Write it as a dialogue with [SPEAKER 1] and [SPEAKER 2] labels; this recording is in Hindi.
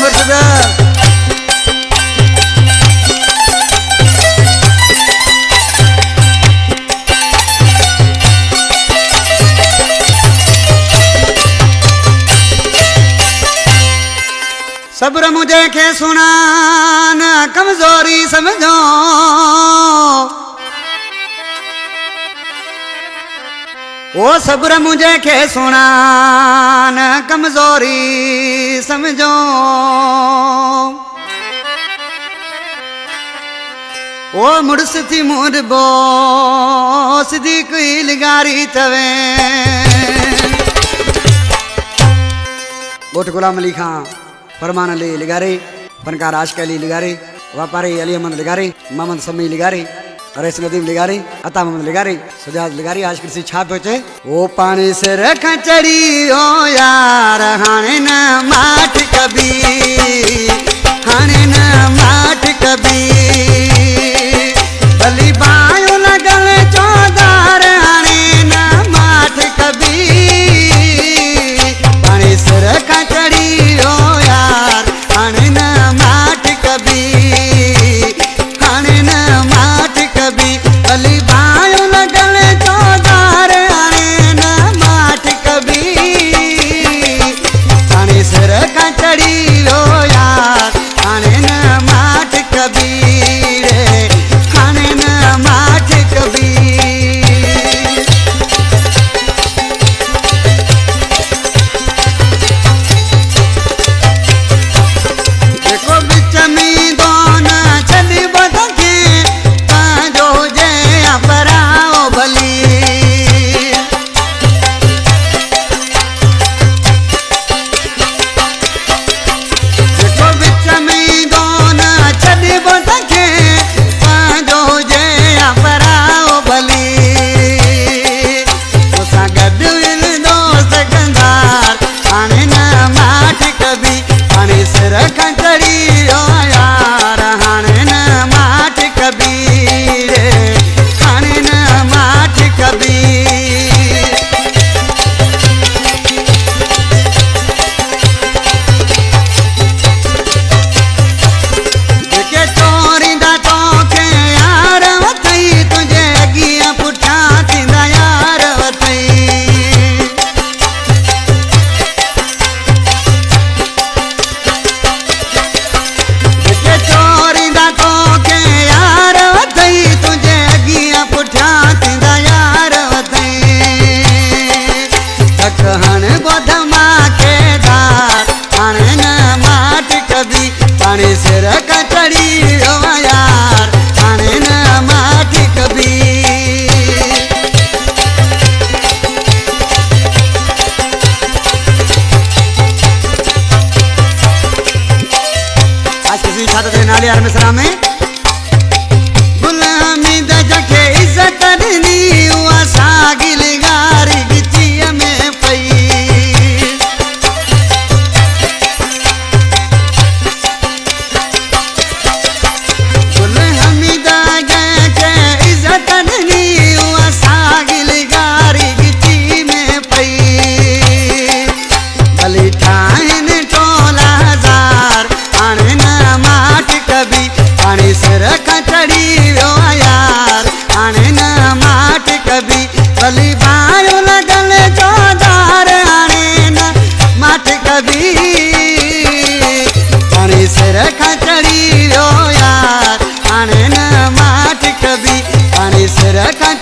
[SPEAKER 1] मुर्शिद सब्र मुझे के सुना न कमजोरी समझो ओ सब्र मुझे के सुना न कमजोरी समझो ओ मुड़स थी मुड़बो सिद्धी कोई लिगारी तवे गोट गुलाम अली खां फरमान अली लिगारी फनकार आशिक अली लिगारी व्यापारी अली अहमद लिगारी मोहम्मद समी लिगारी अरेस नदीम लिगारी अता मोहम्मद लिगारी सुजात लिगारी आज कृषि छाप पहुंचे ओ पानी से रखा चढ़ी ओ यार हाने न माठ कभी हाने न माठ कभी भली बायो लगल चौदार हाने न माठ कभी पानी से रखा चढ़ी ओ हाने न माठ कभी हाने न माठ कभी अली बायो लगल चौदार हाने न माठ कभी हाने सिर का चढ़ी लो यार हाने न माठ कभी रे हाने न माठ कभी नालियार मिश्रा में गुलामी द जखे इज्जत दी हुआ सागिल गारी गिचिया में पई गुलामी द जखे इज्जत दी हुआ सागिल गारी गिची में पई भली ठाइन टोला हजार आने न माठ कभी पानी से रखा चढ़ी लो यार आने न माठ कभी भली बायो लगल चौदार आने न माठ कभी पानी से रखा चढ़ी लो यार आने न माठ कभी पानी से रखा